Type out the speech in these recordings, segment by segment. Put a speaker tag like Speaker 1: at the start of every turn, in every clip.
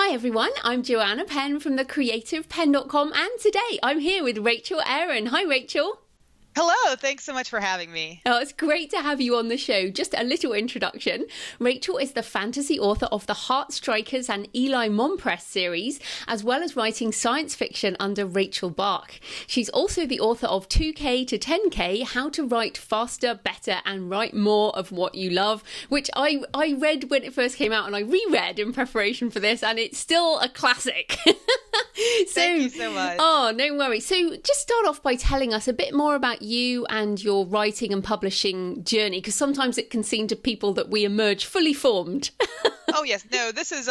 Speaker 1: Hi everyone, I'm Joanna Penn from the creativepenn.com, and today I'm here with Rachel Aaron. Hi Rachel.
Speaker 2: Hello, thanks so much for having me.
Speaker 1: Oh, it's great to have you on the show. Just a little introduction. Rachel is the fantasy author of the Heartstrikers and Eli Monpress series, as well as writing science fiction under Rachel Bach. She's also the author of 2K to 10K, How to Write Faster, Better and Write More of What You Love, which I read when it first came out and I reread in preparation for this, and it's still a classic.
Speaker 2: Thank you so much.
Speaker 1: Oh, no worries. So just start off by telling us a bit more about you and your writing and publishing journey, because sometimes it can seem to people that we emerge fully formed.
Speaker 2: Oh yes, no, this is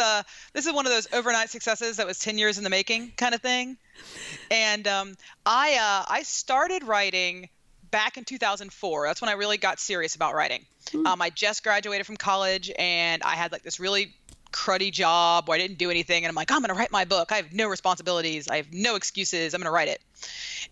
Speaker 2: one of those overnight successes that was 10 years in the making kind of thing. And I started writing back in 2004. That's when I really got serious about writing. I just graduated from college and I had like this really cruddy job where I didn't do anything, and I'm like, I'm going to write my book. I have no responsibilities. I have no excuses. I'm going to write it.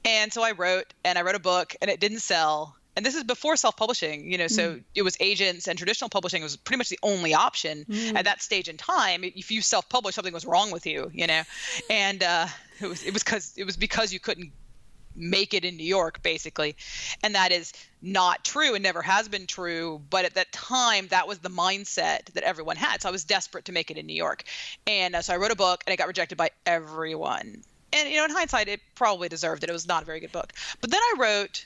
Speaker 2: And so I wrote a book, and it didn't sell. And this is before self-publishing, so it was agents, and traditional publishing was pretty much the only option at that stage in time. If you self-publish, something was wrong with you, and it was because you couldn't make it in New York, basically. And that is not true and never has been true. But at that time, that was the mindset that everyone had. So I was desperate to make it in New York. And so I wrote a book, and it got rejected by everyone. And, in hindsight, it probably deserved it. It was not a very good book. But then I wrote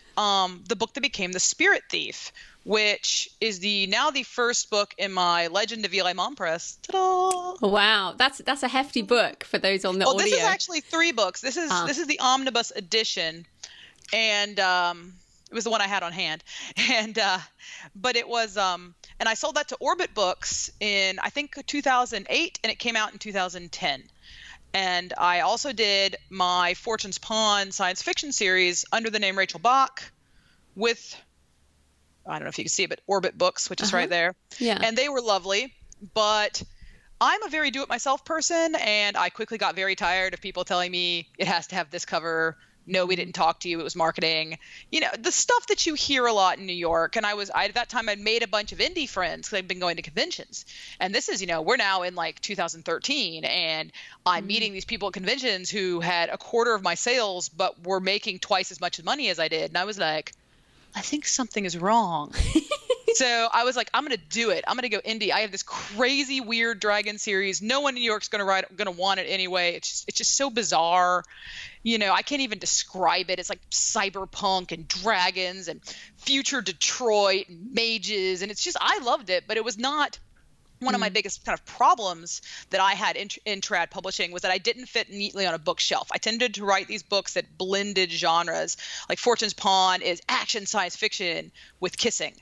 Speaker 2: the book that became The Spirit Thief, which is now the first book in my Legend of Eli Monpress. Ta-da!
Speaker 1: Wow, that's a hefty book for those on the audio.
Speaker 2: This is actually 3 books. This is the omnibus edition, and it was the one I had on hand. And but it was and I sold that to Orbit Books in I think 2008, and it came out in 2010. And I also did my Fortune's Pawn science fiction series under the name Rachel Bach with, I don't know if you can see it, but Orbit Books, which is right there.
Speaker 1: Yeah.
Speaker 2: And they were lovely, but I'm a very do-it-myself person, and I quickly got very tired of people telling me it has to have this cover. No, we didn't talk to you. It was marketing. The stuff that you hear a lot in New York. And at that time, I'd made a bunch of indie friends because I'd been going to conventions. And this is, we're now in like 2013, and I'm meeting these people at conventions who had a quarter of my sales, but were making twice as much money as I did. And I was like, I think something is wrong. So I was like, I'm going to do it. I'm going to go indie. I have this crazy, weird dragon series. No one in New York's going to want it anyway. It's just so bizarre. I can't even describe it. It's like cyberpunk and dragons and future Detroit and mages. And I loved it, but it was not one of my biggest kind of problems that I had in trad publishing was that I didn't fit neatly on a bookshelf. I tended to write these books that blended genres. Like Fortune's Pawn is action science fiction with kissing.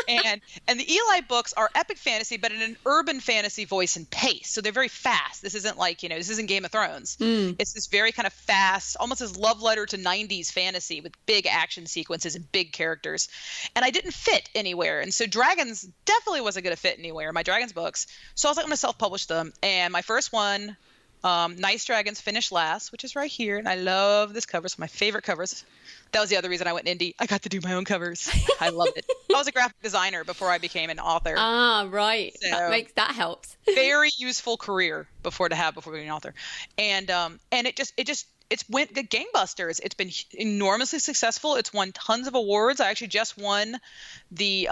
Speaker 2: and the Eli books are epic fantasy, but in an urban fantasy voice and pace. So they're very fast. This isn't like, this isn't Game of Thrones. It's this very kind of fast, almost this love letter to 90s fantasy with big action sequences and big characters. And I didn't fit anywhere. And so dragons definitely wasn't going to fit anywhere, my dragons books. So I was like, I'm going to self-publish them. And my first one, Nice Dragons, finished last, which is right here. And I love this cover. It's my favorite covers. That was the other reason I went indie. I got to do my own covers. I loved it. I was a graphic designer before I became an author.
Speaker 1: Ah, right.
Speaker 2: So
Speaker 1: That helps.
Speaker 2: Very useful career before being an author. And it's went gangbusters. It's been enormously successful. It's won tons of awards. I actually just won the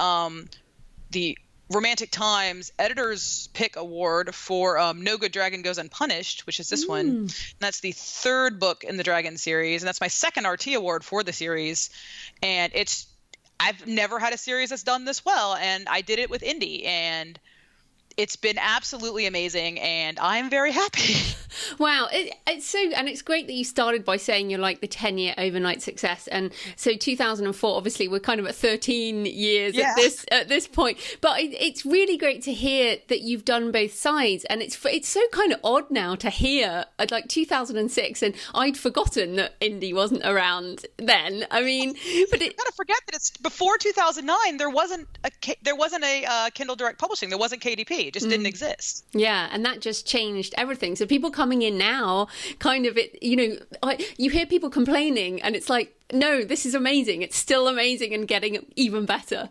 Speaker 2: Romantic Times Editor's Pick Award for No Good Dragon Goes Unpunished, which is this one. And that's the 3rd book in the Dragon series, and that's my 2nd RT award for the series. And I've never had a series that's done this well, and I did it with indie, and it's been absolutely amazing, and I'm very happy.
Speaker 1: Wow, it's great that you started by saying you're like the 10-year overnight success, and so 2004. Obviously, we're kind of at 13 years at this point. But it's really great to hear that you've done both sides, and it's so kind of odd now to hear like 2006, and I'd forgotten that indie wasn't around then. I mean, but
Speaker 2: you gotta forget that it's before 2009. There wasn't a Kindle Direct Publishing. There wasn't KDP. It just didn't exist.
Speaker 1: Yeah, and that just changed everything. So people coming in now, kind of you hear people complaining, and it's like, no, this is amazing. It's still amazing and getting even better.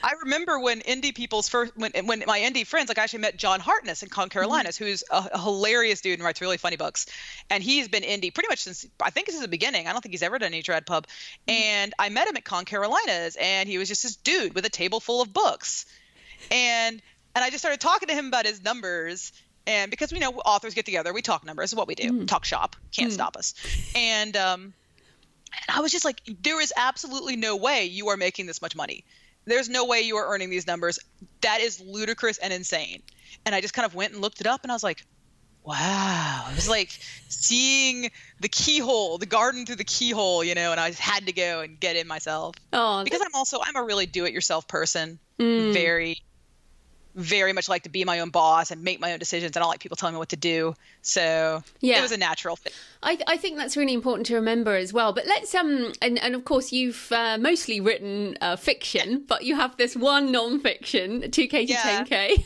Speaker 2: I remember when indie people's first, when my indie friends, like I actually met John Hartness in Carolinas, who's a hilarious dude and writes really funny books. And he's been indie pretty much since, I think since the beginning. I don't think he's ever done any trad pub. And I met him at Carolinas, and he was just this dude with a table full of books. And I just started talking to him about his numbers. And because we know authors get together, we talk numbers, is what we do. Talk shop, can't stop us. And I was just like, there is absolutely no way you are making this much money. There's no way you are earning these numbers. That is ludicrous and insane. And I just kind of went and looked it up, and I was like, wow. It was like seeing the keyhole, the garden through the keyhole, and I just had to go and get in myself. Oh, because I'm a really do-it-yourself person. Very, very much like to be my own boss and make my own decisions. I don't like people telling me what to do. So it was a natural thing.
Speaker 1: I think that's really important to remember as well. But let's and of course you've mostly written fiction, but you have this one non-fiction, 2K to 10K.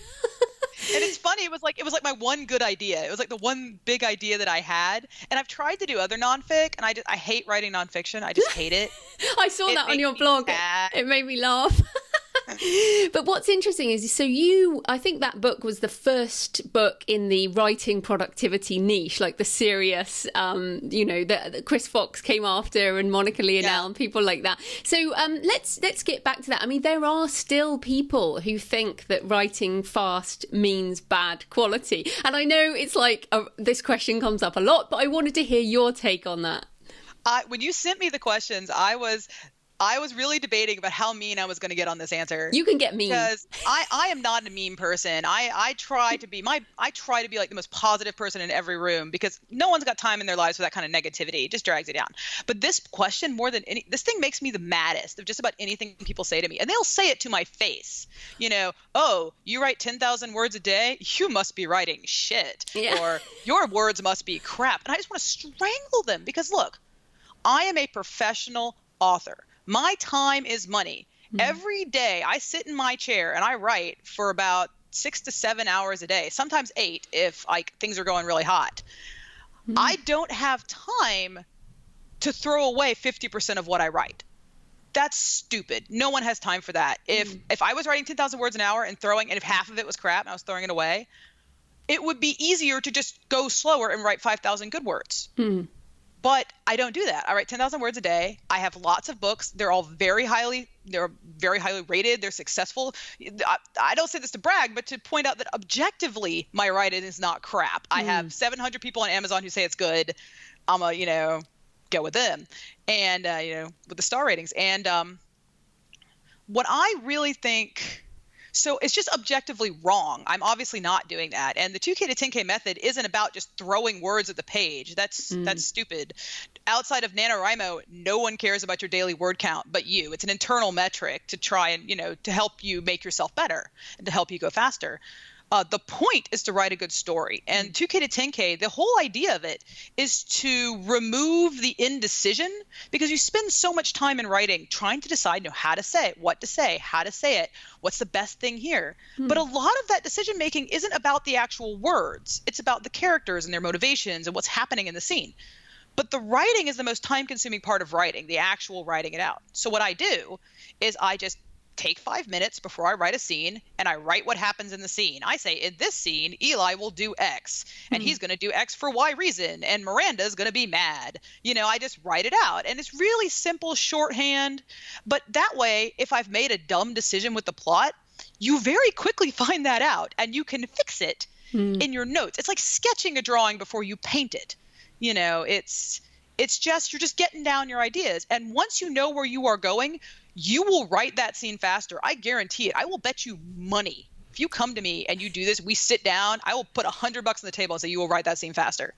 Speaker 2: And it's funny. It was like my one good idea. It was like the one big idea that I had. And I've tried to do other nonfic, and I hate writing nonfiction. I just hate it.
Speaker 1: I saw that on your blog. It made me laugh. But what's interesting is, I think that book was the first book in the writing productivity niche, like the serious, that Chris Fox came after, and Monica Leonel and people like that. So let's get back to that. I mean, there are still people who think that writing fast means bad quality. And I know it's like this question comes up a lot, but I wanted to hear your take on that.
Speaker 2: When you sent me the questions, I was really debating about how mean I was going to get on this answer.
Speaker 1: You can get mean.
Speaker 2: Because I am not a mean person. I try to be like the most positive person in every room, because no one's got time in their lives for that kind of negativity. It just drags it down. But this question, more than this thing makes me the maddest of just about anything people say to me. And they'll say it to my face. Oh, you write 10,000 words a day? You must be writing shit. Yeah. Or your words must be crap. And I just want to strangle them, because look, I am a professional author. My time is money. Every day I sit in my chair and I write for about 6 to 7 hours a day, sometimes 8 if things are going really hot. I don't have time to throw away 50% of what I write. That's stupid. No one has time for that. If I was writing 10,000 words an hour and if half of it was crap and I was throwing it away, it would be easier to just go slower and write 5,000 good words. But I don't do that. I write 10,000 words a day. I have lots of books. They're very highly rated. They're successful. I don't say this to brag, but to point out that objectively, my writing is not crap. I have 700 people on Amazon who say it's good. I'm go with them, and with the star ratings. And what I really think. So it's just objectively wrong. I'm obviously not doing that. And the 2K to 10K method isn't about just throwing words at the page. That's stupid. Outside of NaNoWriMo, no one cares about your daily word count but you. It's an internal metric to try and, to help you make yourself better and to help you go faster. The point is to write a good story. And 2K to 10K, the whole idea of it is to remove the indecision, because you spend so much time in writing trying to decide how to say it, what to say, how to say it, what's the best thing here. But a lot of that decision making isn't about the actual words. It's about the characters and their motivations and what's happening in the scene. But the writing is the most time consuming part of writing, the actual writing it out. So what I do is I just take 5 minutes before I write a scene, and I write what happens in the scene. I say, in this scene, Eli will do X, and he's going to do X for Y reason, and Miranda's going to be mad. I just write it out. And it's really simple shorthand. But that way, if I've made a dumb decision with the plot, you very quickly find that out, and you can fix it in your notes. It's like sketching a drawing before you paint it. It's just, you're just getting down your ideas. And once you know where you are going, you will write that scene faster. I guarantee it. I will bet you money. If you come to me and you do this, we sit down, I will put $100 on the table and say you will write that scene faster,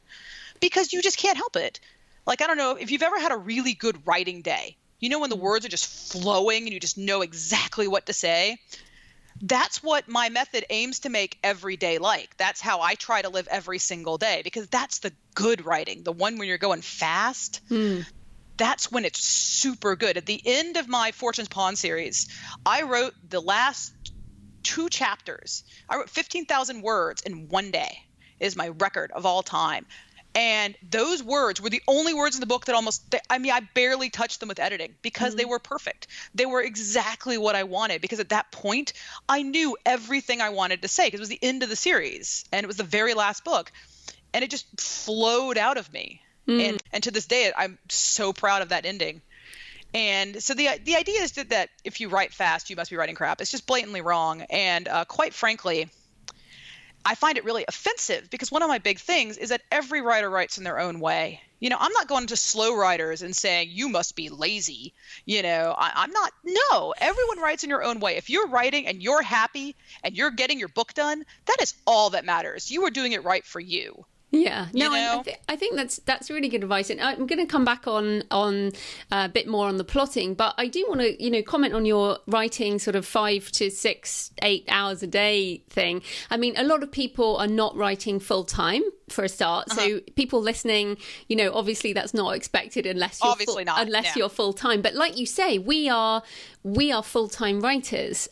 Speaker 2: because you just can't help it. I don't know if you've ever had a really good writing day, when the words are just flowing and you just know exactly what to say. That's what my method aims to make every day like. That's how I try to live every single day, because that's the good writing, the one when you're going fast. That's when it's super good. At the end of my Fortune's Pawn series, I wrote the last 2 chapters. I wrote 15,000 words in one day. It is my record of all time. And those words were the only words in the book that I barely touched them with editing because they were perfect. They were exactly what I wanted, because at that point I knew everything I wanted to say, because it was the end of the series and it was the very last book, and it just flowed out of me. And to this day, I'm so proud of that ending. And so the idea is that if you write fast, you must be writing crap. It's just blatantly wrong. And quite frankly, I find it really offensive, because one of my big things is that every writer writes in their own way. I'm not going to slow writers and saying, you must be lazy. I'm not. No, everyone writes in your own way. If you're writing and you're happy and you're getting your book done, that is all that matters. You are doing it right for you.
Speaker 1: Yeah, no, I think that's really good advice, and I'm going to come back on a bit more on the plotting, but I do want to comment on your writing sort of 5 to 6, 8 hours a day thing. I mean, a lot of people are not writing full time for a start, so people listening, obviously that's not expected unless you're you're full time. But like you say, we are full time writers.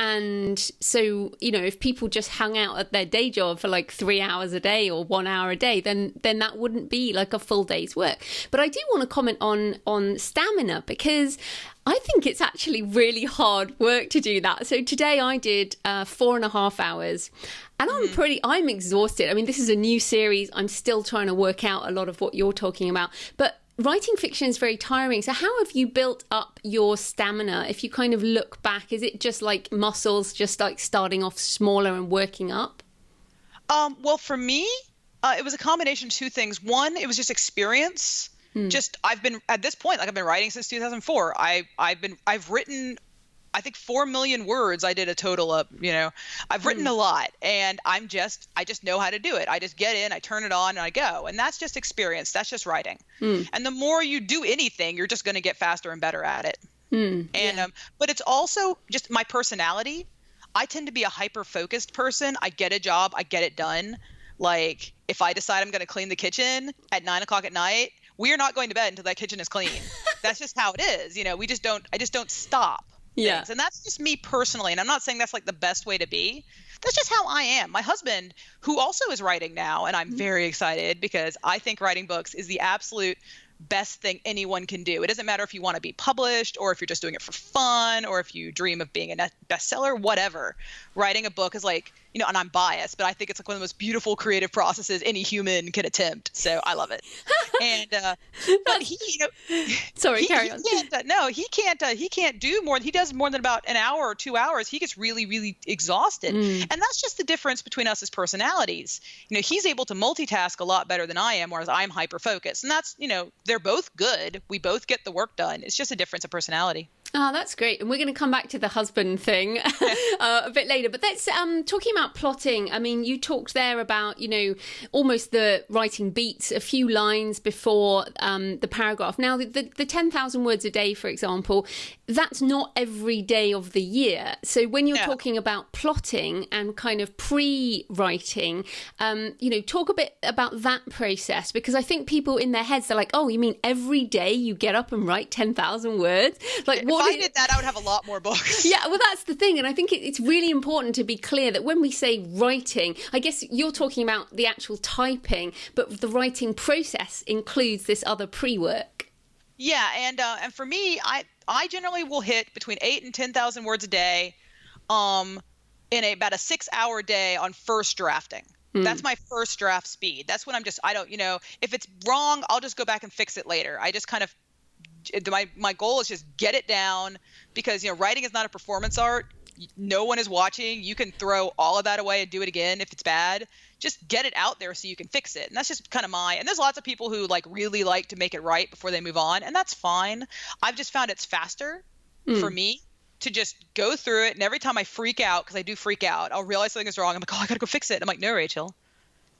Speaker 1: And so, if people just hung out at their day job for like 3 hours a day or 1 hour a day, then that wouldn't be like a full day's work. But I do want to comment on stamina, because I think it's actually really hard work to do that. So today I did 4.5 hours, and I'm exhausted. I mean, this is a new series. I'm still trying to work out a lot of what you're talking about, but writing fiction is very tiring. So how have you built up your stamina? If you kind of look back, is it just like muscles, just like starting off smaller and working up?
Speaker 2: Well, for me, it was a combination of two things. One, it was just experience. I've been at this point, like I've been writing since 2004. I've written, I think 4 million words I did a total of, I've written a lot, and I just know how to do it. I just get in, I turn it on, and I go. And that's just experience. That's just writing. And the more you do anything, you're just going to get faster and better at it. But it's also just my personality. I tend to be a hyper-focused person. I get a job, I get it done. Like if I decide I'm going to clean the kitchen at 9 o'clock at night, we are not going to bed until that kitchen is clean. That's just how it is. I just don't stop.
Speaker 1: Yeah.
Speaker 2: And that's just me personally. And I'm not saying that's like the best way to be. That's just how I am. My husband, who also is writing now, and I'm very excited because I think writing books is the absolute best thing anyone can do. It doesn't matter if you want to be published or if you're just doing it for fun or if you dream of being a bestseller, whatever. Writing a book is like, and I'm biased, but I think it's like one of the most beautiful creative processes any human can attempt. So I love it. And but he,
Speaker 1: sorry, carry on.
Speaker 2: He can't do more. He does more than about an hour or 2 hours. He gets really, really exhausted. And that's just the difference between us as personalities. He's able to multitask a lot better than I am, whereas I'm hyper focused. And that's, they're both good. We both get the work done. It's just a difference of personality.
Speaker 1: Oh, that's great. And we're going to come back to the husband thing a bit later. But that's talking about plotting. I mean, you talked there about, almost the writing beats a few lines before the paragraph. Now, the 10,000 words a day, for example, that's not every day of the year. So when you're talking about plotting and kind of pre-writing, talk a bit about that process, because I think people in their heads, they're like, oh, you mean every day you get up and write 10,000 words? Like,
Speaker 2: if I did that, I would have a lot more books.
Speaker 1: Yeah, well, that's the thing. And I think it's really important to be clear that when we say writing, I guess you're talking about the actual typing, but the writing process includes this other pre-work.
Speaker 2: Yeah, and for me, I generally will hit between 8 and 10,000 words a day in about a 6-hour day on first drafting. That's my first draft speed. That's when if it's wrong, I'll just go back and fix it later. I just kind of, my goal is just get it down, because writing is not a performance art. No one is watching. You can throw all of that away and do it again if it's bad. Just get it out there so you can fix it. And that's just kind of and there's lots of people who really like to make it right before they move on, and that's fine. I've just found it's faster for me to just go through it. And every time I freak out, because I do freak out, I'll realize something is wrong. I'm like, oh, I gotta go fix it. And I'm like, no, Rachel,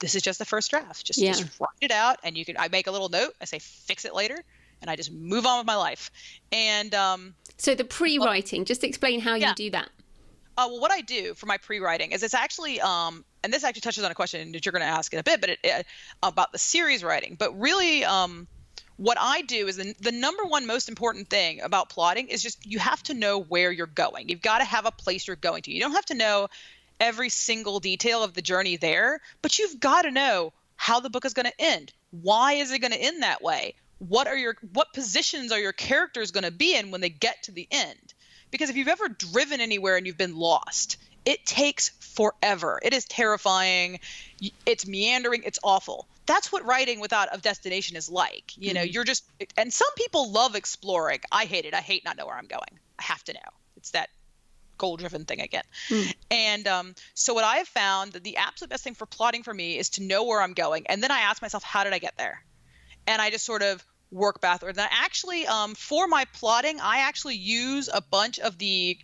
Speaker 2: this is just the first draft. Just write it out, and I make a little note. I say fix it later. And I just move on with my life. And
Speaker 1: so the pre-writing, just explain how you do that.
Speaker 2: Well, what I do for my pre-writing is it's actually, and this actually touches on a question that you're going to ask in a bit, but about the series writing. But really, what I do is the number one most important thing about plotting is just you have to know where you're going. You've got to have a place you're going to. You don't have to know every single detail of the journey there, but you've got to know how the book is going to end. Why is it going to end that way? What positions are your characters going to be in when they get to the end? Because if you've ever driven anywhere and you've been lost, it takes forever. It is terrifying. It's meandering. It's awful. That's what writing without a destination is like. You know, you're just, and some people love exploring. I hate it. I hate not know where I'm going. I have to know. It's that goal-driven thing again. And so what I have found that the absolute best thing for plotting for me is to know where I'm going. And then I ask myself, how did I get there? And I just sort of work backwards. And I actually, for my plotting, I actually use a bunch of the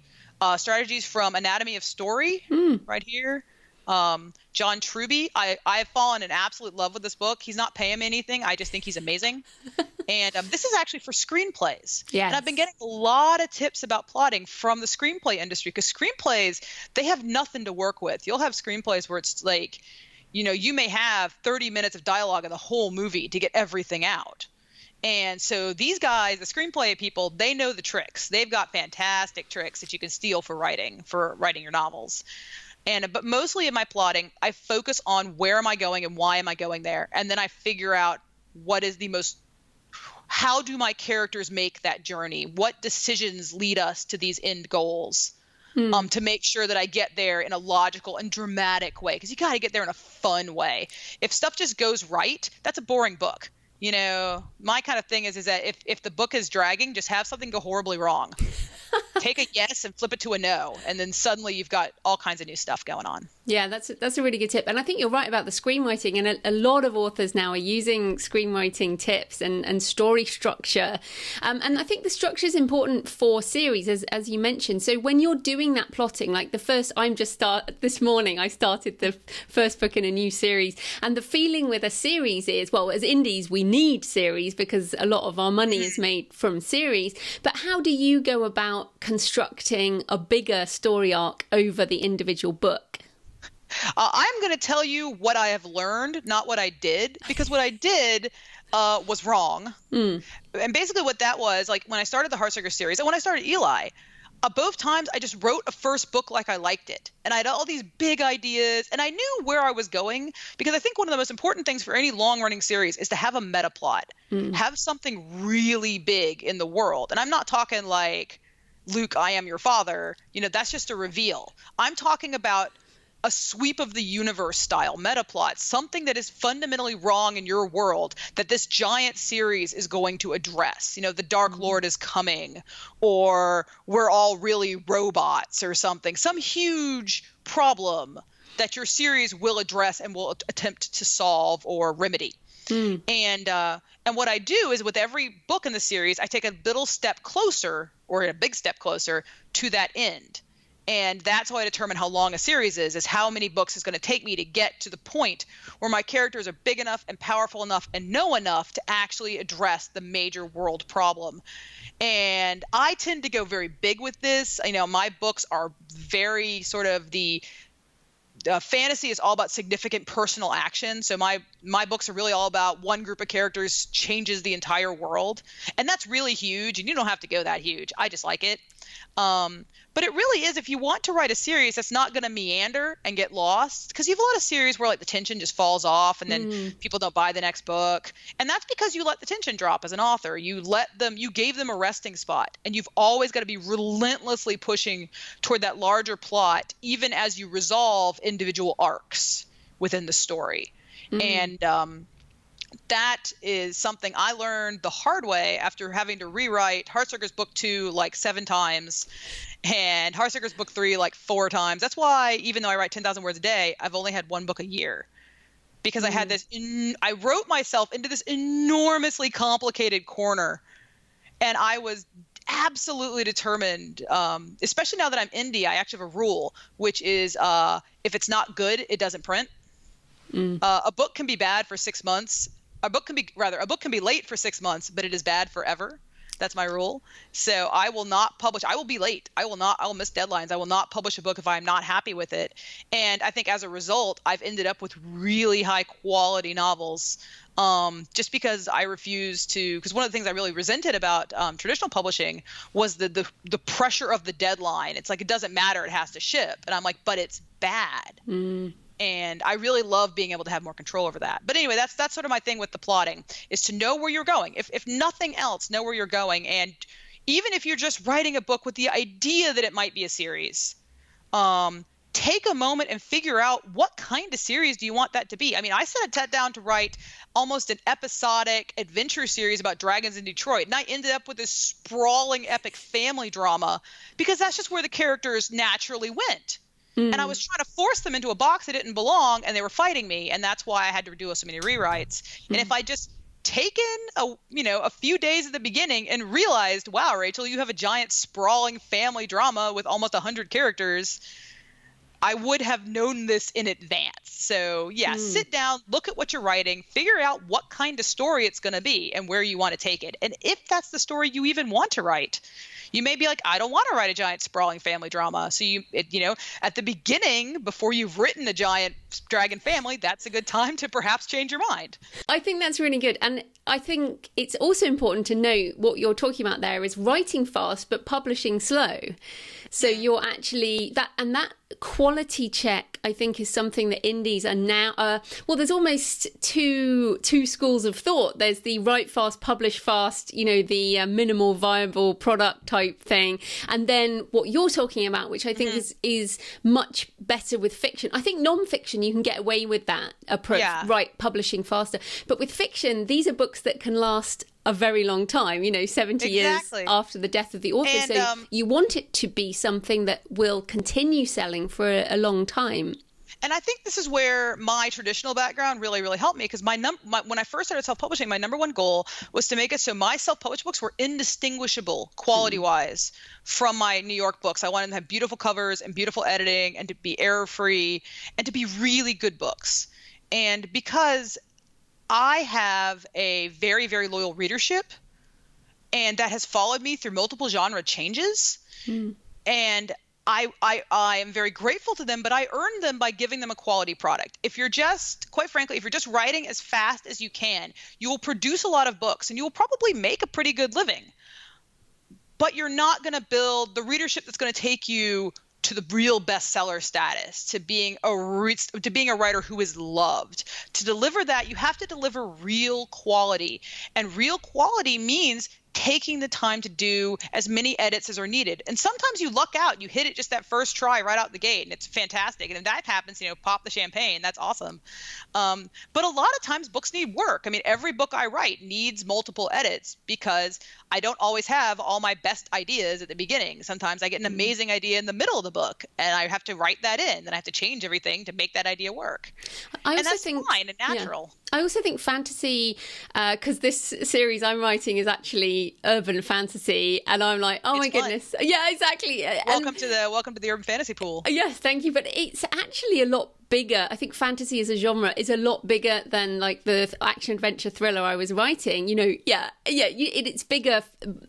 Speaker 2: strategies from Anatomy of Story right here. John Truby. I've fallen in absolute love with this book. He's not paying me anything. I just think he's amazing. And this is actually for screenplays.
Speaker 1: Yes.
Speaker 2: And I've been getting a lot of tips about plotting from the screenplay industry, because screenplays, they have nothing to work with. You'll have screenplays where it's like, you know, you may have 30 minutes of dialogue in the whole movie to get everything out. And so these guys, the screenplay people, they know the tricks. They've got fantastic tricks that you can steal for writing your novels. But mostly in my plotting, I focus on where am I going and why am I going there? And then I figure out how do my characters make that journey? What decisions lead us to these end goals? To make sure that I get there in a logical and dramatic way, because you got to get there in a fun way. If stuff just goes right, that's a boring book. You know, my kind of thing is that if the book is dragging, just have something go horribly wrong. Take a yes and flip it to a no, and then suddenly you've got all kinds of new stuff going on.
Speaker 1: Yeah, that's a really good tip. And I think you're right about the screenwriting. And a lot of authors now are using screenwriting tips and story structure. And I think the structure is important for series, as you mentioned. So when you're doing that plotting, like this morning, I started the first book in a new series. And the feeling with a series is, well, as indies, we need series because a lot of our money is made from series. But how do you go about constructing a bigger story arc over the individual book?
Speaker 2: I'm going to tell you what I have learned, not what I did, because what I did was wrong. And basically what that was, like when I started the Heartstrikers series and when I started Eli, both times I just wrote a first book like I liked it. And I had all these big ideas and I knew where I was going, because I think one of the most important things for any long-running series is to have a meta plot, have something really big in the world. And I'm not talking like, Luke, I am your father. You know, that's just a reveal. I'm talking about a sweep of the universe style meta plot, something that is fundamentally wrong in your world that this giant series is going to address. You know, the Dark Lord is coming, or we're all really robots or something, some huge problem that your series will address and will attempt to solve or remedy. And what I do is with every book in the series, I take a little step closer, or a big step closer, to that end. And that's how I determine how long a series is how many books it's going to take me to get to the point where my characters are big enough and powerful enough and know enough to actually address the major world problem. And I tend to go very big with this. You know, my books are very sort of fantasy is all about significant personal action. So my books are really all about one group of characters changes the entire world. And that's really huge. And you don't have to go that huge. I just like it. But it really is, if you want to write a series that's not going to meander and get lost, because you have a lot of series where like the tension just falls off and then people don't buy the next book. And that's because you let the tension drop as an author. You gave them a resting spot, and you've always got to be relentlessly pushing toward that larger plot, even as you resolve individual arcs within the story. And that is something I learned the hard way after having to rewrite Heartstrikers book 2 like 7 times and Heartstrikers book 3 like 4 times. That's why, even though I write 10,000 words a day, I've only had one book a year, because I had I wrote myself into this enormously complicated corner, and I was absolutely determined, especially now that I'm indie. I actually have a rule, which is if it's not good, it doesn't print. A book can be bad for 6 months. A book can be late for 6 months, but it is bad forever. That's my rule. So I will not publish. I will be late. I will miss deadlines. I will not publish a book if I'm not happy with it. And I think as a result, I've ended up with really high quality novels, just because I refuse to, because one of the things I really resented about traditional publishing was the pressure of the deadline. It's like, it doesn't matter. It has to ship. And I'm like, but it's bad. And I really love being able to have more control over that. But anyway, that's sort of my thing with the plotting, is to know where you're going. If nothing else, know where you're going. And even if you're just writing a book with the idea that it might be a series, take a moment and figure out what kind of series do you want that to be. I mean, I sat down to write almost an episodic adventure series about dragons in Detroit, and I ended up with this sprawling epic family drama because that's just where the characters naturally went. And I was trying to force them into a box that didn't belong, and they were fighting me, and that's why I had to do so many rewrites. And if I just taken a few days at the beginning and realized, wow, Rachel, you have a giant sprawling family drama with almost 100 characters, I would have known this in advance. So yeah, sit down, look at what you're writing, figure out what kind of story it's going to be and where you want to take it. And if that's the story you even want to write, you may be like, I don't want to write a giant sprawling family drama. So at the beginning, before you've written a giant dragon family, that's a good time to perhaps change your mind.
Speaker 1: I think that's really good. And I think it's also important to note what you're talking about there is writing fast, but publishing slow. So you're actually that quality check, I think, is something that indies are now, there's almost two schools of thought. There's the write fast, publish fast, the minimal viable product type thing. And then what you're talking about, which I think is much better with fiction. I think non-fiction, you can get away with that approach, right, publishing faster. But with fiction, these are books that can last a very long time, 70 years after the death of the author. And, so you want it to be something that will continue selling for a long time.
Speaker 2: And I think this is where my traditional background really, really helped me, because when I first started self-publishing, my number one goal was to make it so my self-published books were indistinguishable quality-wise from my New York books. I wanted them to have beautiful covers and beautiful editing and to be error-free and to be really good books. And because I have a very, very loyal readership, and that has followed me through multiple genre changes. And I am very grateful to them, but I earned them by giving them a quality product. Quite frankly, if you're just writing as fast as you can, you will produce a lot of books and you will probably make a pretty good living. But you're not going to build the readership that's going to take you to the real bestseller status, to being a writer who is loved. To deliver that, you have to deliver real quality. And real quality means taking the time to do as many edits as are needed. And sometimes you luck out, you hit it just that first try right out the gate, and it's fantastic. And if that happens, pop the champagne, that's awesome. But a lot of times books need work. I mean, every book I write needs multiple edits because I don't always have all my best ideas at the beginning. Sometimes I get an amazing idea in the middle of the book, and I have to write that in, and I have to change everything to make that idea work. And that's fine and natural.
Speaker 1: Yeah. I also think fantasy, because this series I'm writing is actually urban fantasy, and I'm like, oh my goodness, yeah, exactly.
Speaker 2: Welcome to the urban fantasy pool.
Speaker 1: Yes, thank you. But it's actually a lot bigger. I think fantasy as a genre is a lot bigger than like the action adventure thriller I was writing. It's bigger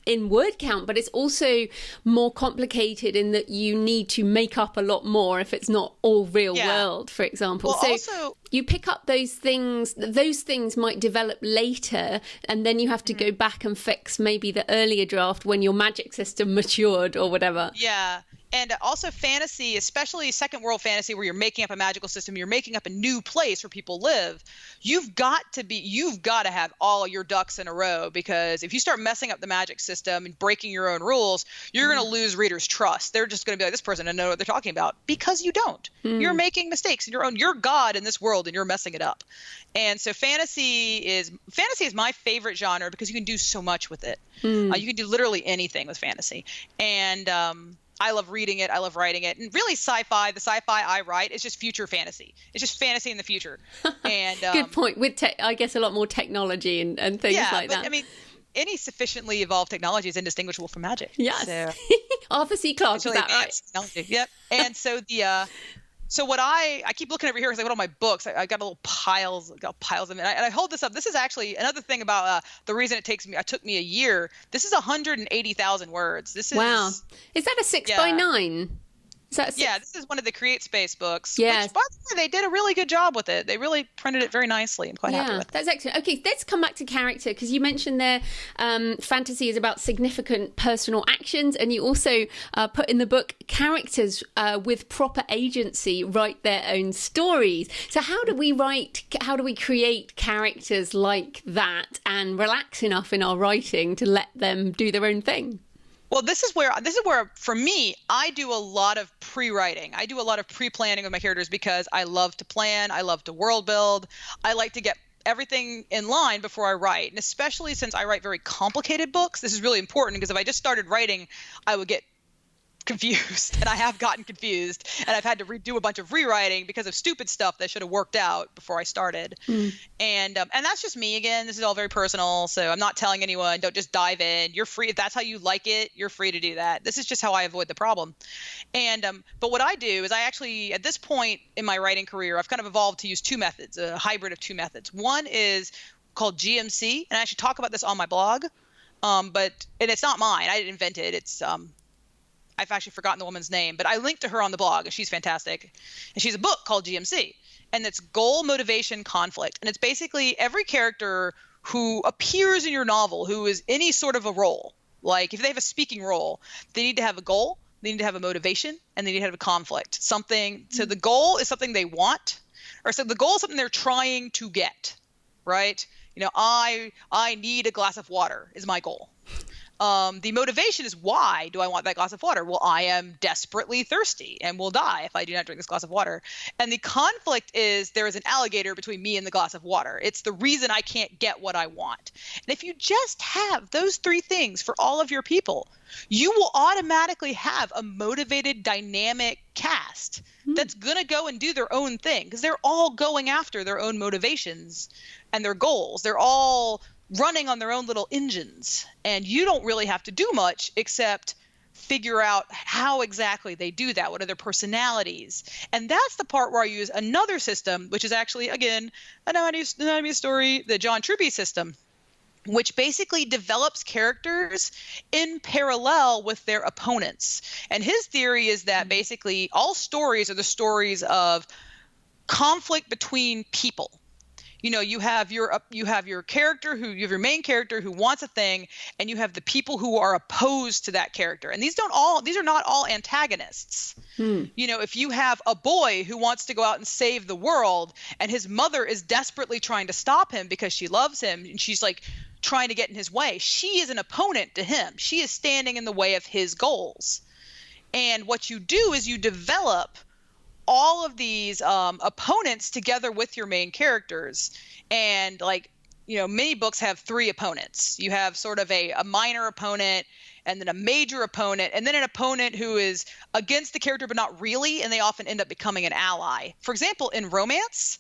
Speaker 1: in word count, but it's also more complicated in that you need to make up a lot more if it's not all real world, for example.
Speaker 2: Well,
Speaker 1: so
Speaker 2: also,
Speaker 1: you pick up those things might develop later, and then you have to go back and fix maybe the earlier draft when your magic system matured or whatever.
Speaker 2: Yeah. And also fantasy, especially second world fantasy, where you're making up a magical system, you're making up a new place where people live. You've got to have all your ducks in a row, because if you start messing up the magic system and breaking your own rules, you're going to lose readers' trust. They're just going to be like, this person doesn't know what they're talking about, because you don't. You're making mistakes in your own. You're God in this world, and you're messing it up. And so fantasy is my favorite genre because you can do so much with it. You can do literally anything with fantasy. And I love reading it. I love writing it. And really sci-fi, the sci-fi I write is just future fantasy. It's just fantasy in the future. And
Speaker 1: good point. With I guess a lot more technology and things like that.
Speaker 2: I mean, any sufficiently evolved technology is indistinguishable from magic.
Speaker 1: Yes. So, Arthur C. Clarke, is that right?
Speaker 2: Technology. Yep. And so so what I keep looking over here because I got all my books. I got piles of them, and I hold this up. This is actually another thing about the reason it took me a year. This is 180,000 words. This is
Speaker 1: wow. Is that a 6x9? So that's
Speaker 2: Yeah, this is one of the Create Space books,
Speaker 1: yeah.
Speaker 2: which, by the way, they did a really good job with it. They really printed it very nicely. I'm quite happy
Speaker 1: Yeah,
Speaker 2: with it.
Speaker 1: that's excellent. Okay, let's come back to character, because you mentioned there fantasy is about significant personal actions, and you also put in the book characters with proper agency write their own stories. So how do we create characters like that and relax enough in our writing to let them do their own thing?
Speaker 2: Well, this is where for me, I do a lot of pre-writing. I do a lot of pre-planning with my characters because I love to plan, I love to world build. I like to get everything in line before I write. And especially since I write very complicated books, this is really important, because if I just started writing, I would get confused, and I have gotten confused, and I've had to redo a bunch of rewriting because of stupid stuff that should have worked out before I started. And that's just me. Again, this is all very personal, so I'm not telling anyone, don't just dive in. You're free. If that's how you like it, you're free to do that. This is just how I avoid the problem. And but what I do is I actually, at this point in my writing career, I've kind of evolved to use two methods, a hybrid of two methods. One is called GMC, and I actually talk about this on my blog, and it's not mine. I didn't invent it. It's I've actually forgotten the woman's name, but I linked to her on the blog. She's fantastic. And she's a book called GMC. And it's goal, motivation, conflict. And it's basically every character who appears in your novel who is any sort of a role. Like if they have a speaking role, they need to have a goal, they need to have a motivation, and they need to have a conflict. Something. So the goal is something they want, or so the goal is something they're trying to get, right? I need a glass of water is my goal. The motivation is, why do I want that glass of water? Well, I am desperately thirsty and will die if I do not drink this glass of water. And the conflict is, there is an alligator between me and the glass of water. It's the reason I can't get what I want. And if you just have those three things for all of your people, you will automatically have a motivated, dynamic cast that's going to go and do their own thing, because they're all going after their own motivations and their goals. They're all running on their own little engines, and you don't really have to do much except figure out how exactly they do that. What are their personalities? And that's the part where I use another system, which is actually, again, anatomy of story, the John Truby system, which basically develops characters in parallel with their opponents. And his theory is that basically all stories are the stories of conflict between people. You have your character you have your main character who wants a thing, and you have the people who are opposed to that character. And these are not all antagonists. If you have a boy who wants to go out and save the world, and his mother is desperately trying to stop him because she loves him, and she's like trying to get in his way, she is an opponent to him. She is standing in the way of his goals. And what you do is you develop all of these opponents together with your main characters. And many books have three opponents. You have sort of a minor opponent, and then a major opponent, and then an opponent who is against the character but not really, and they often end up becoming an ally. For example, in romance,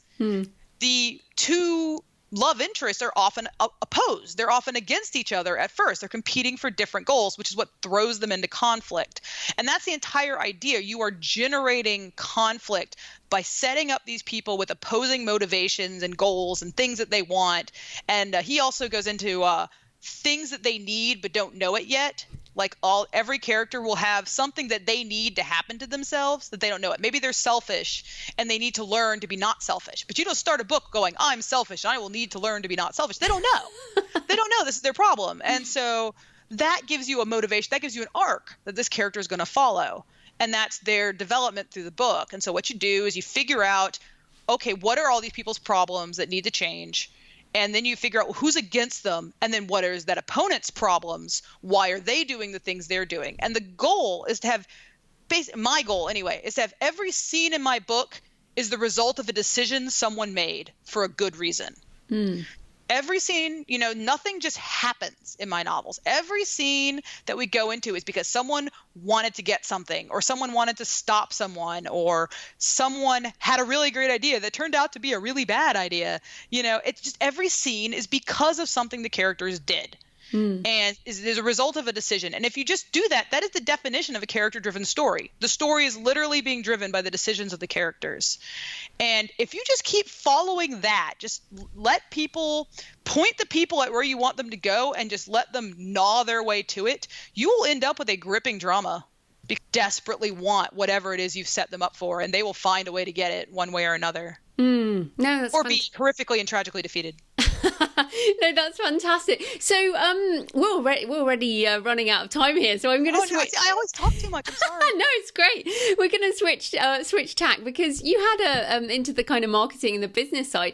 Speaker 2: the two love interests are often opposed. They're often against each other at first. They're competing for different goals, which is what throws them into conflict. And that's the entire idea. You are generating conflict by setting up these people with opposing motivations and goals and things that they want. And he also goes into things that they need but don't know it yet. Like every character will have something that they need to happen to themselves that they don't know it. Maybe they're selfish and they need to learn to be not selfish. But you don't start a book going, I'm selfish, I will need to learn to be not selfish. They don't know. They don't know this is their problem. And so that gives you a motivation. That gives you an arc that this character is going to follow. And that's their development through the book. And so what you do is you figure out, okay, what are all these people's problems that need to change? And then you figure out who's against them, and then what is that opponent's problems? Why are they doing the things they're doing? And the goal is to have, my goal anyway, is to have every scene in my book is the result of a decision someone made for a good reason. Every scene, nothing just happens in my novels. Every scene that we go into is because someone wanted to get something, or someone wanted to stop someone, or someone had a really great idea that turned out to be a really bad idea. It's just every scene is because of something the characters did. And is a result of a decision. And if you just do that, that is the definition of a character-driven story. The story is literally being driven by the decisions of the characters. And if you just keep following that, just let people point the people at where you want them to go and just let them gnaw their way to it, you will end up with a gripping drama. desperately want whatever it is you've set them up for, and they will find a way to get it one way or another.
Speaker 1: No, that's
Speaker 2: or be horrifically and tragically defeated.
Speaker 1: No, that's fantastic. So, we're already running out of time here, so I'm going to switch.
Speaker 2: No, I always talk too much. I'm sorry.
Speaker 1: No, it's great. We're going to switch tack, because you had into the kind of marketing and the business side.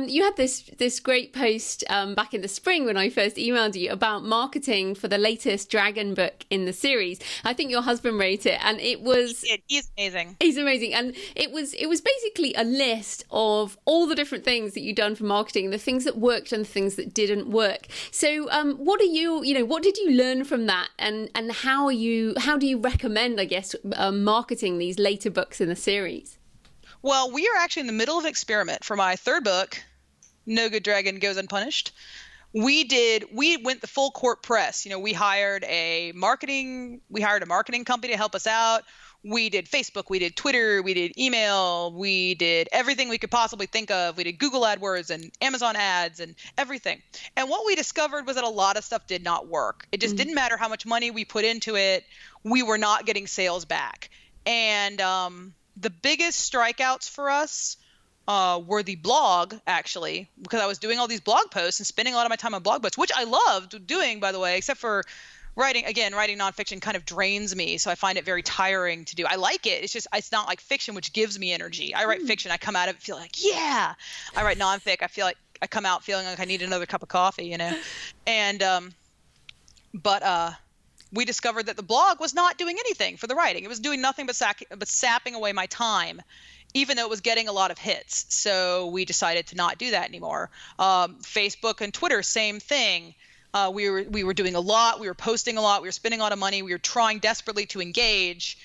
Speaker 1: You had this great post back in the spring when I first emailed you about marketing for the latest dragon book in the series. I think your husband wrote it, and it was
Speaker 2: he's amazing.
Speaker 1: He's amazing, and it was basically a list of all the different things that you've done for marketing, the things that worked and the things that didn't work. So what did you learn from that, and how do you recommend, I guess, marketing these later books in the series?
Speaker 2: Well, we are actually in the middle of an experiment for my third book, No Good Dragon Goes Unpunished. We went the full court press. We hired a marketing company to help us out. We did Facebook, we did Twitter, we did email, we did everything we could possibly think of. We did Google AdWords and Amazon ads and everything. And what we discovered was that a lot of stuff did not work. It just didn't matter how much money we put into it. We were not getting sales back. And the biggest strikeouts for us were the blog, actually, because I was doing all these blog posts and spending a lot of my time on blog posts, which I loved doing, by the way, except for writing nonfiction kind of drains me, so I find it very tiring to do. I like it. It's not like fiction, which gives me energy. I write fiction, I come out of it feel like, yeah. I write nonfic, I feel like I come out feeling like I need another cup of coffee, And but we discovered that the blog was not doing anything for the writing. It was doing nothing but sapping away my time, even though it was getting a lot of hits. So we decided to not do that anymore. Facebook and Twitter, same thing. We were doing a lot. We were posting a lot. We were spending a lot of money. We were trying desperately to engage,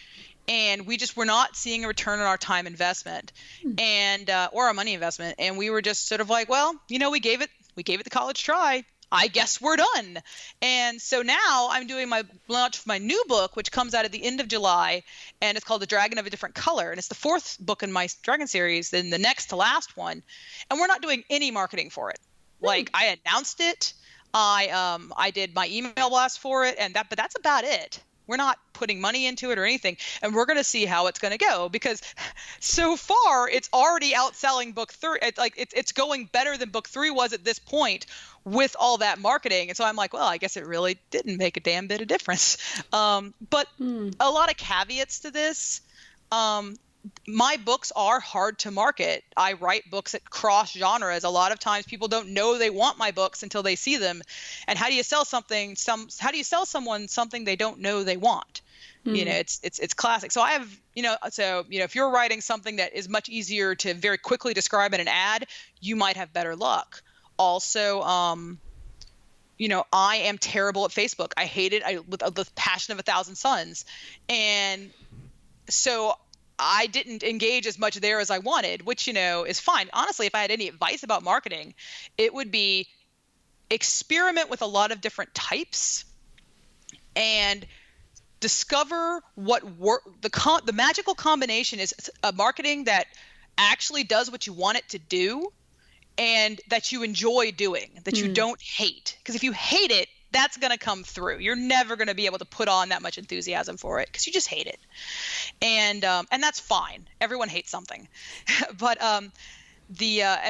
Speaker 2: and we just were not seeing a return on our time investment and or our money investment. And we were just sort of like, well, we gave it the college try. I guess we're done. And so now I'm doing my launch for my new book, which comes out at the end of July, and it's called The Dragon of a Different Color. And it's the fourth book in my Dragon series, then the next to last one. And we're not doing any marketing for it. Like, I announced it. I did my email blast for it, but that's about it. We're not putting money into it or anything, and we're going to see how it's going to go, because so far it's already outselling book 3. It's going better than book 3 was at this point with all that marketing. And so I'm like, well, I guess it really didn't make a damn bit of difference. But a lot of caveats to this. My books are hard to market. I write books that cross genres. A lot of times people don't know they want my books until they see them. And how do you sell someone something they don't know they want? It's classic. So I have, if you're writing something that is much easier to very quickly describe in an ad, you might have better luck. Also, I am terrible at Facebook. I hate it with the passion of 1,000 suns. And so I didn't engage as much there as I wanted, which, is fine. Honestly, if I had any advice about marketing, it would be experiment with a lot of different types and discover what the magical combination is. A marketing that actually does what you want it to do and that you enjoy doing, that you don't hate. Because if you hate it, that's going to come through. You're never going to be able to put on that much enthusiasm for it because you just hate it. And that's fine. Everyone hates something. But and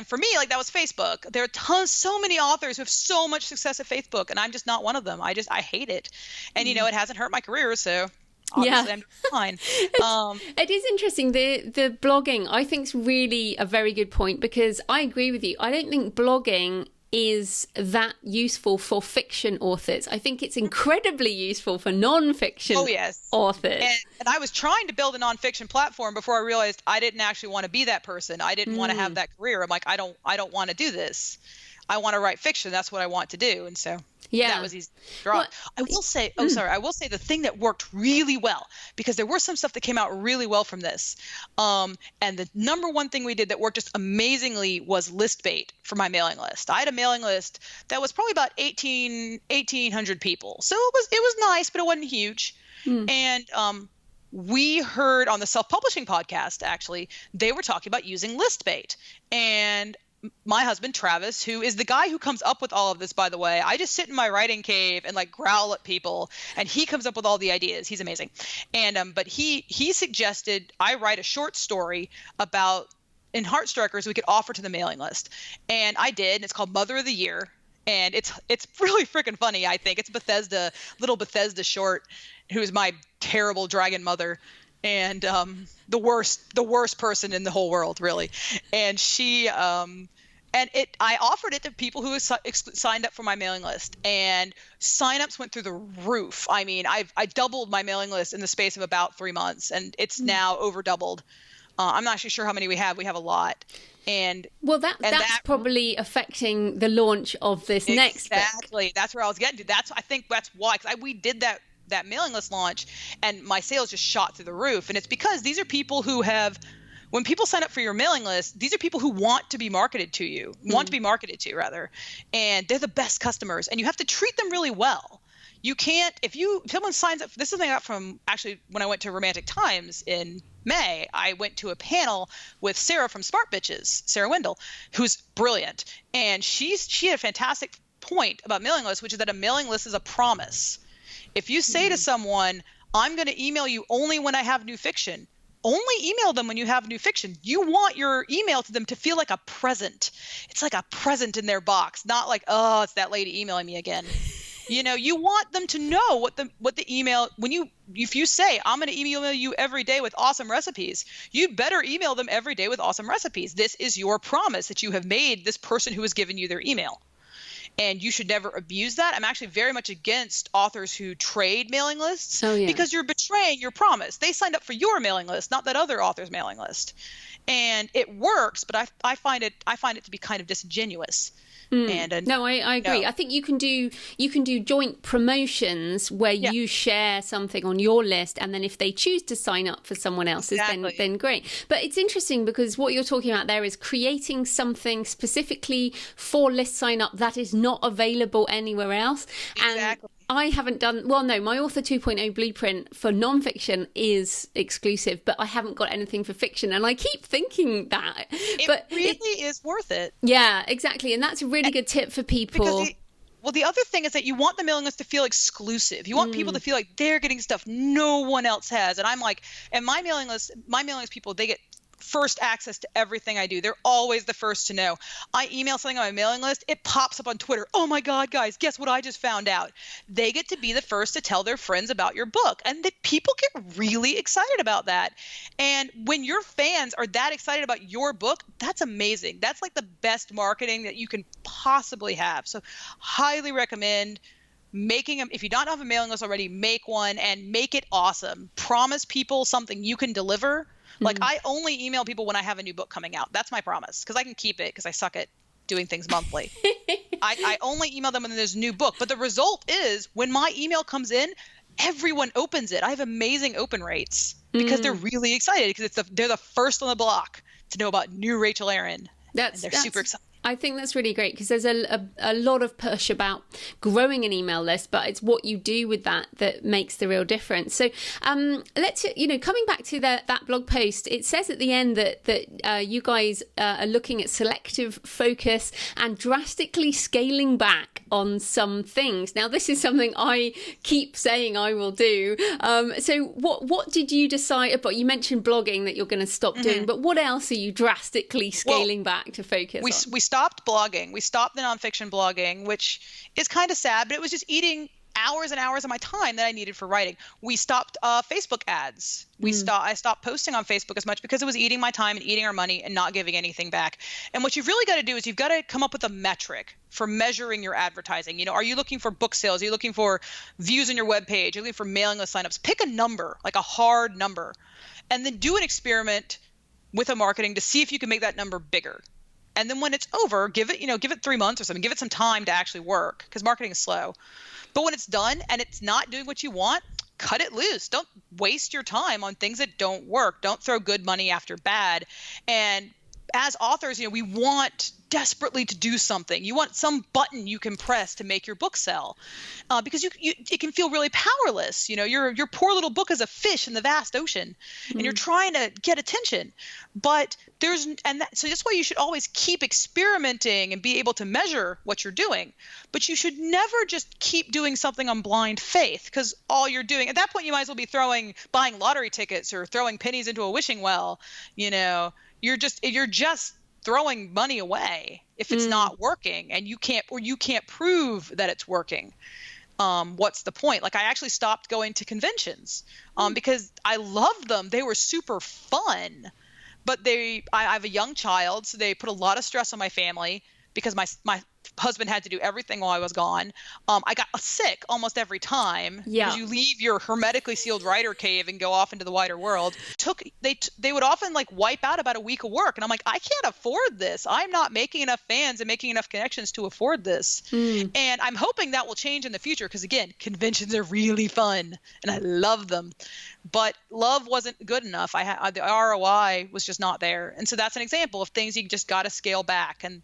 Speaker 2: for me, like, that was Facebook. There are so many authors who have so much success at Facebook, and I'm just not one of them. I hate it. And, it hasn't hurt my career, so obviously I'm fine.
Speaker 1: It is interesting. The blogging, I think, is really a very good point, because I agree with you. I don't think blogging is that useful for fiction authors. I think it's incredibly useful for non-fiction authors.
Speaker 2: And I was trying to build a non-fiction platform before I realized I didn't actually want to be that person. I didn't want to have that career. I'm like, I don't want to do this. I want to write fiction. That's what I want to do. And so that was easy to draw. Well, I will say the thing that worked really well, because there was some stuff that came out really well from this. And the number one thing we did that worked just amazingly was list bait for my mailing list. I had a mailing list that was probably about 1,800 people. So it was nice, but it wasn't huge. And we heard on the self-publishing podcast, actually, they were talking about using list bait. And my husband, Travis, who is the guy who comes up with all of this, by the way. I just sit in my writing cave and like growl at people, and he comes up with all the ideas. He's amazing. And but he suggested I write a short story about in Heartstrikers we could offer to the mailing list. And I did, and it's called Mother of the Year. And it's really freaking funny, I think. It's little Bethesda short, who's my terrible dragon mother. And the worst person in the whole world, really. And she I offered it to people who signed up for my mailing list, and signups went through the roof. I mean, I doubled my mailing list in the space of about 3 months, and it's now over doubled. I'm not actually sure how many we have. We have a lot. And that's probably affecting the launch of this next book. Exactly. That's where I was getting to. I think that's why, because we did that mailing list launch, and my sales just shot through the roof. And it's because these are people who have, when people sign up for your mailing list, these are people who want to be marketed to, and they're the best customers, and you have to treat them really well. You can't, if someone signs up, this is something I got from, actually, when I went to Romantic Times in May, I went to a panel with Sarah from Smart Bitches, Sarah Wendell, who's brilliant. And she had a fantastic point about mailing lists, which is that a mailing list is a promise. If you say to someone, I'm going to email you only when I have new fiction, only email them when you have new fiction. You want your email to them to feel like a present. It's like a present in their box, not like, oh, it's that lady emailing me again. You want them to know what the email, if you say, I'm going to email you every day with awesome recipes, you better email them every day with awesome recipes. This is your promise that you have made this person who has given you their email. And you should never abuse that. I'm actually very much against authors who trade mailing lists because you're betraying your promise. They signed up for your mailing list, not that other author's mailing list. And it works, but I find it to be kind of disingenuous. And
Speaker 1: no, I agree. No. I think you can do joint promotions where you share something on your list, and then if they choose to sign up for someone else's, then great. But it's interesting because what you're talking about there is creating something specifically for list sign up that is not available anywhere else. Exactly. And I haven't done, my Author 2.0 blueprint for nonfiction is exclusive, but I haven't got anything for fiction. And I keep thinking that. But
Speaker 2: it really is worth it.
Speaker 1: Yeah, exactly. And that's a really good tip for people.
Speaker 2: The other thing is that you want the mailing list to feel exclusive. You want people to feel like they're getting stuff no one else has. And I'm like, and my mailing list people, they get first access to everything I do. They're always the first to know. I email something on my mailing list, it pops up on Twitter. Oh my God, guys, guess what I just found out? They get to be the first to tell their friends about your book. And people get really excited about that. And when your fans are that excited about your book, that's amazing. That's like the best marketing that you can possibly have. So highly recommend making them. If you don't have a mailing list already, make one and make it awesome. Promise people something you can deliver. Like, I only email people when I have a new book coming out. That's my promise, because I can keep it because I suck at doing things monthly. I only email them when there's a new book. But the result is when my email comes in, everyone opens it. I have amazing open rates because they're really excited because they're the first on the block to know about new Rachel Aaron. They're super excited.
Speaker 1: I think that's really great because there's a lot of push about growing an email list, but it's what you do with that makes the real difference. So let's, coming back to that blog post, it says at the end that you guys are looking at selective focus and drastically scaling back on some things. Now, this is something I keep saying I will do. So what did you decide about? You mentioned blogging that you're going to stop doing, but what else are you drastically scaling back to focus on?
Speaker 2: We stopped blogging. We stopped the nonfiction blogging, which is kind of sad, but it was just eating hours and hours of my time that I needed for writing. We stopped Facebook ads. I stopped posting on Facebook as much because it was eating my time and eating our money and not giving anything back. And what you've really got to do is you've got to come up with a metric for measuring your advertising. Are you looking for book sales? Are you looking for views on your webpage? Are you looking for mailing list signups? Pick a number, like a hard number, and then do an experiment with a marketing to see if you can make that number bigger. And then when it's over, give it 3 months or something. Give it some time to actually work because marketing is slow. But when it's done and it's not doing what you want, cut it loose. Don't waste your time on things that don't work. Don't throw good money after bad. And as authors, we want desperately to do something. You want some button you can press to make your book sell, because it can feel really powerless. Your poor little book is a fish in the vast ocean, and you're trying to get attention. But so that's why you should always keep experimenting and be able to measure what you're doing. But you should never just keep doing something on blind faith, because all you're doing at that point, you might as well be buying lottery tickets or throwing pennies into a wishing well. You're just throwing money away if it's not working, and you can't prove that it's working. What's the point? Like, I actually stopped going to conventions because I loved them. They were super fun, but I have a young child, so they put a lot of stress on my family because my husband had to do everything while I was gone. I got sick almost every time because you leave your hermetically sealed writer cave and go off into the wider world. They would often wipe out about a week of work, and I'm like, I can't afford this. I'm not making enough fans and making enough connections to afford this. And I'm hoping that will change in the future, because again, conventions are really fun and I love them, but love wasn't good enough. The ROI was just not there, and so that's an example of things you just got to scale back. And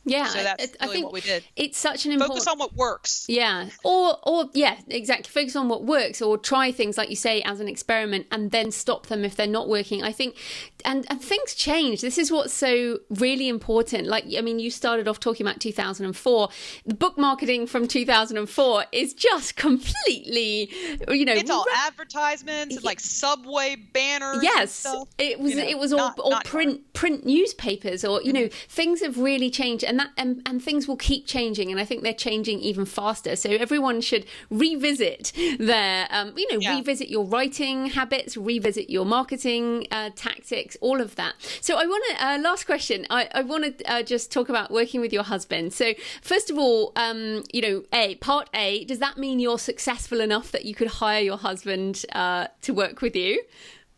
Speaker 1: yeah,
Speaker 2: so that's really what we did.
Speaker 1: It's such an important
Speaker 2: focus on what works.
Speaker 1: Yeah, or yeah, exactly. Focus on what works, or try things like you say as an experiment, and then stop them if they're not working. I think, and things change. This is what's so really important. You started off talking about 2004. The book marketing from 2004 is just completely,
Speaker 2: It's all advertisements and subway banners.
Speaker 1: Yes,
Speaker 2: and stuff.
Speaker 1: It was all print newspapers, or things have really changed. And things will keep changing, and I think they're changing even faster. So everyone should revisit their, revisit your writing habits, revisit your marketing tactics, all of that. So I want to, last question, I want to just talk about working with your husband. So first of all, part A, does that mean you're successful enough that you could hire your husband to work with you?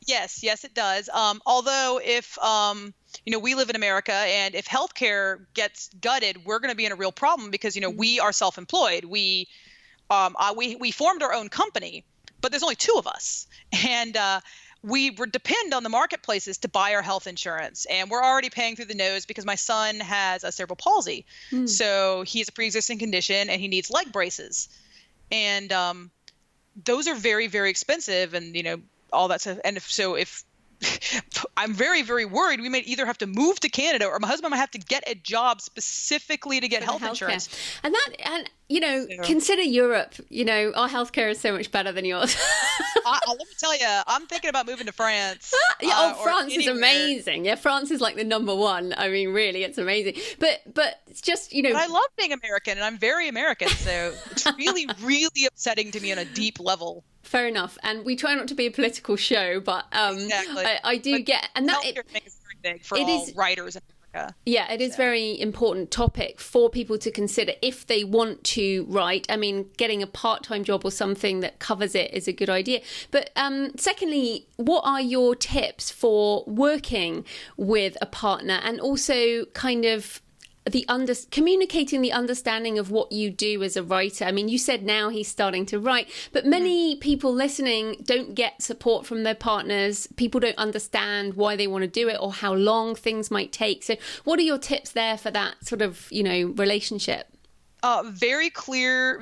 Speaker 2: Yes, it does. Although if we live in America, and if healthcare gets gutted, we're going to be in a real problem, because we are self-employed. We formed our own company, but there's only two of us, and we depend on the marketplaces to buy our health insurance, and we're already paying through the nose because my son has a cerebral palsy, so he has a pre-existing condition and he needs leg braces, and those are very, very expensive, and all that stuff. And if I'm very, very worried we may either have to move to Canada, or my husband might have to get a job specifically to get health insurance.
Speaker 1: And consider Europe. Our healthcare is so much better than yours.
Speaker 2: Let me tell you, I'm thinking about moving to France.
Speaker 1: France is amazing. Yeah, France is the number one. I mean, really, it's amazing. But it's just,
Speaker 2: But I love being American, and I'm very American, so it's really, really upsetting to me on a deep level.
Speaker 1: Fair enough. And we try not to be a political show, but
Speaker 2: exactly.
Speaker 1: I do get, and that
Speaker 2: thing is very big for all writers in America.
Speaker 1: Yeah, it is very important topic for people to consider if they want to write. I mean, getting a part-time job or something that covers it is a good idea. But secondly, what are your tips for working with a partner, and also kind of communicating the understanding of what you do as a writer? I mean, you said now he's starting to write, but many people listening don't get support from their partners. People don't understand why they want to do it or how long things might take. So what are your tips there for that sort of, relationship?
Speaker 2: Very clear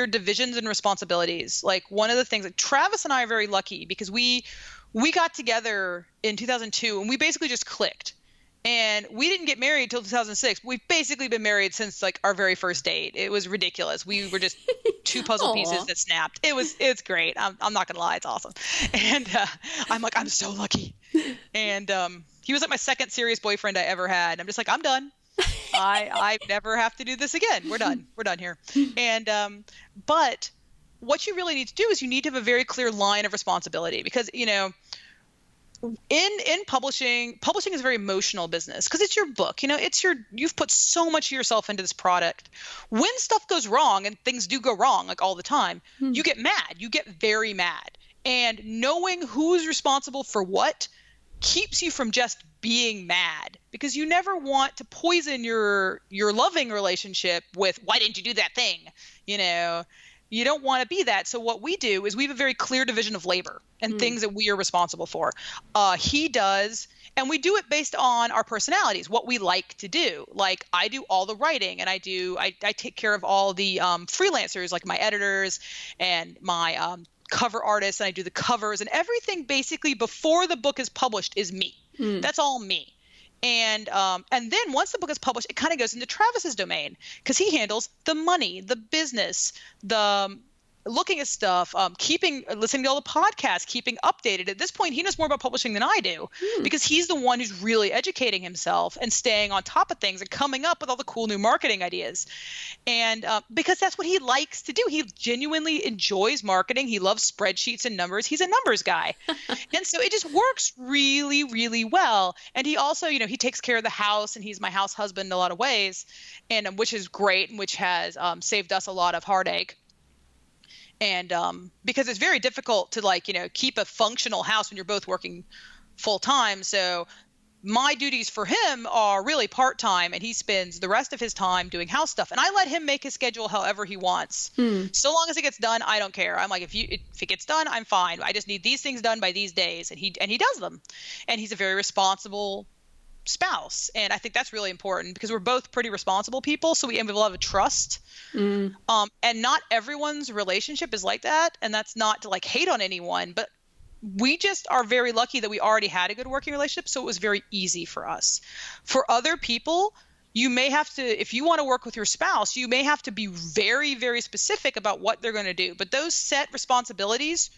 Speaker 2: divisions and responsibilities. One of the things, Travis and I are very lucky because we got together in 2002 and we basically just clicked. And we didn't get married till 2006. We've basically been married since our very first date. It was ridiculous. We were just two puzzle pieces that snapped. It's great. I'm not gonna lie, it's awesome. And I'm so lucky. And he was my second serious boyfriend I ever had. I'm just I'm done. I never have to do this again. We're done here. And but what you really need to do is you need to have a very clear line of responsibility, because in publishing is a very emotional business, because it's your book. You've put so much of yourself into this product. When stuff goes wrong, and things do go wrong all the time, you get mad. You get very mad. And knowing who's responsible for what keeps you from just being mad, because you never want to poison your loving relationship with, why didn't you do that thing? You don't want to be that. So what we do is we have a very clear division of labor and things that we are responsible for. He does And we do it based on our personalities, what we like to do. Like I do all the writing, and I take care of all the freelancers, like my editors and my cover artists, and I do the covers, and everything basically before the book is published is me. That's all me. And then once the book is published, it kind of goes into Travis's domain because he handles the money, the business, the looking at stuff, listening to all the podcasts, keeping updated. At this point, he knows more about publishing than I do because he's the one who's really educating himself and staying on top of things and coming up with all the cool new marketing ideas. And because that's what he likes to do. He genuinely enjoys marketing. He loves spreadsheets and numbers. He's a numbers guy. And so it just works really, really well. And he also, he takes care of the house, and he's my house husband in a lot of ways, and which is great, and which has saved us a lot of heartache. And because it's very difficult to keep a functional house when you're both working full time. So my duties for him are really part time, and he spends the rest of his time doing house stuff. And I let him make his schedule however he wants. So long as it gets done, I don't care. I'm like, if it gets done, I'm fine. I just need these things done by these days, and he does them. And he's a very responsible spouse, and I think that's really important because we're both pretty responsible people, so we have a lot of trust. And not everyone's relationship is like that, and that's not to hate on anyone, but we just are very lucky that we already had a good working relationship, so it was very easy for us. For other people, you may have to, if you want to work with your spouse, you may have to be very, very specific about what they're going to do, but those set responsibilities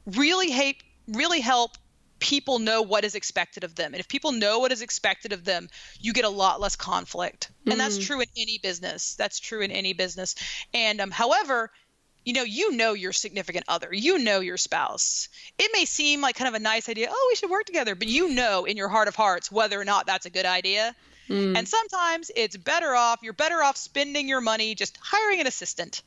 Speaker 2: really help people know what is expected of them. And if people know what is expected of them, you get a lot less conflict. And that's true in any business. And however, your significant other, your spouse. It may seem like kind of a nice idea. Oh, we should work together. But in your heart of hearts whether or not that's a good idea. And sometimes you're better off spending your money just hiring an assistant.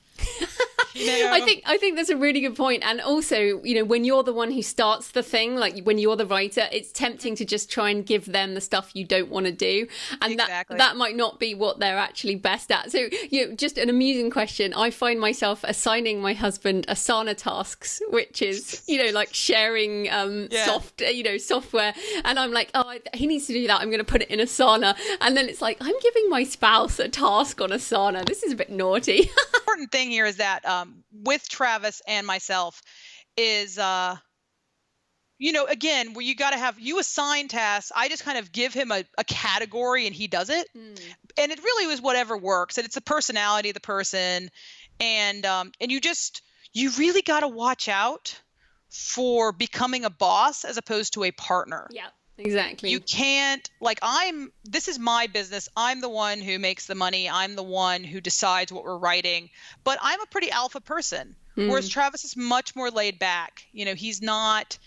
Speaker 1: I think that's a really good point. And also, when you're the one who starts the thing, like when you're the writer, it's tempting to just try and give them the stuff you don't want to do. And
Speaker 2: exactly.
Speaker 1: that might not be what they're actually best at. So, just an amusing question. I find myself assigning my husband Asana tasks, which is, like sharing software. And I'm like, he needs to do that. I'm going to put it in Asana. And then it's like, I'm giving my spouse a task on Asana. This is a bit naughty.
Speaker 2: Important thing here is that with Travis and myself is again, where you assign tasks. I just kind of give him a category and he does it. And it really was whatever works, and it's the personality of the person. And you really got to watch out for becoming a boss as opposed to a partner.
Speaker 1: Yeah. Exactly.
Speaker 2: You can't, this is my business. I'm the one who makes the money. I'm the one who decides what we're writing. But I'm a pretty alpha person, whereas Travis is much more laid back. He's not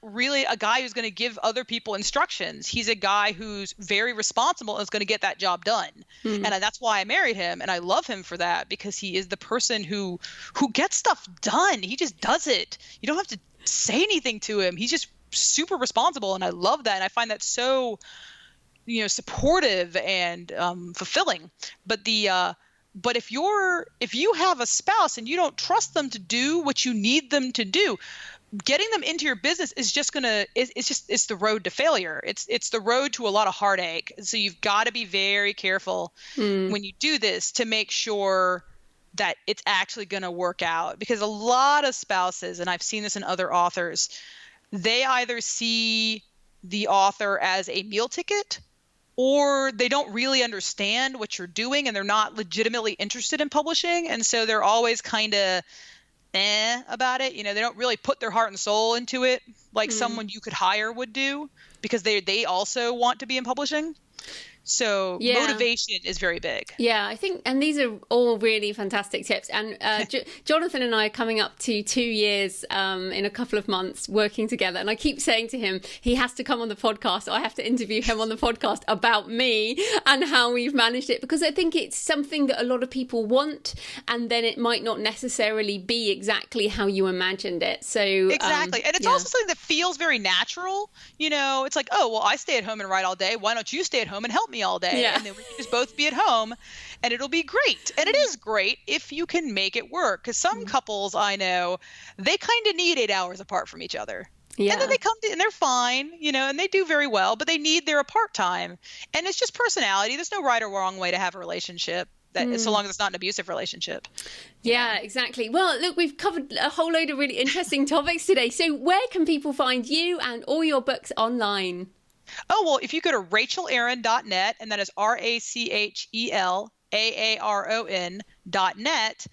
Speaker 2: really a guy who's going to give other people instructions. He's a guy who's very responsible and is going to get that job done. And that's why I married him. And I love him for that, because he is the person who gets stuff done. He just does it. You don't have to say anything to him. He's just super responsible, and I love that, and I find that so supportive and fulfilling. But if you have a spouse and you don't trust them to do what you need them to do, getting them into your business is just it's the road to failure. It's the road to a lot of heartache. So you've got to be very careful when you do this to make sure that it's actually going to work out, because a lot of spouses, and I've seen this in other authors, they either see the author as a meal ticket, or they don't really understand what you're doing and they're not legitimately interested in publishing. And so they're always kind of about it. They don't really put their heart and soul into it like someone you could hire would do, because they also want to be in publishing. So motivation is very big.
Speaker 1: Yeah, I think, and these are all really fantastic tips. And Jonathan and I are coming up to 2 years in a couple of months working together. And I keep saying to him, he has to come on the podcast. I have to interview him on the podcast about me and how we've managed it, because I think it's something that a lot of people want, and then it might not necessarily be exactly how you imagined it. So
Speaker 2: exactly. And it's also something that feels very natural. It's like, oh, well, I stay at home and write all day. Why don't you stay at home and help me all day? And then we can just both be at home and it'll be great. And it is great if you can make it work, because some couples I know, they kind of need 8 hours apart from each other.
Speaker 1: Yeah.
Speaker 2: And then they come to, and they're fine, and they do very well, but they need their apart time. And it's just personality. There's no right or wrong way to have a relationship, so long as it's not an abusive relationship.
Speaker 1: Yeah, exactly. Well, look, we've covered a whole load of really interesting topics today. So where can people find you and all your books online?
Speaker 2: Oh, well, if you go to rachelaaron.net, and that is RachelAaron.net,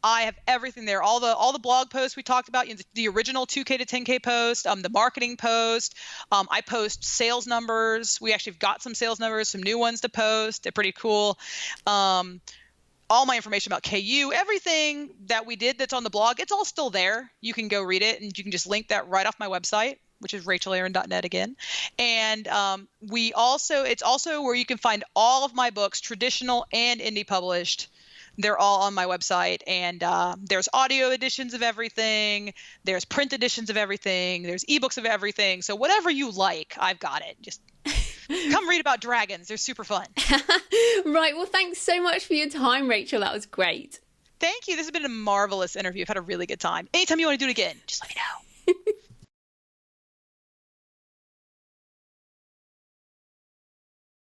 Speaker 2: I have everything there. All the blog posts we talked about, the original 2K to 10K post, the marketing post. I post sales numbers. We actually have got some sales numbers, some new ones to post. They're pretty cool. All my information about KU, everything that we did that's on the blog, it's all still there. You can go read it, and you can just link that right off my website, which is rachelaaron.net again. And it's also where you can find all of my books, traditional and indie published. They're all on my website, and there's audio editions of everything. There's print editions of everything. There's ebooks of everything. So whatever you like, I've got it. Just come read about dragons. They're super fun.
Speaker 1: Right. Well, thanks so much for your time, Rachel. That was great.
Speaker 2: Thank you. This has been a marvelous interview. I've had a really good time. Anytime you want to do it again, just let me know.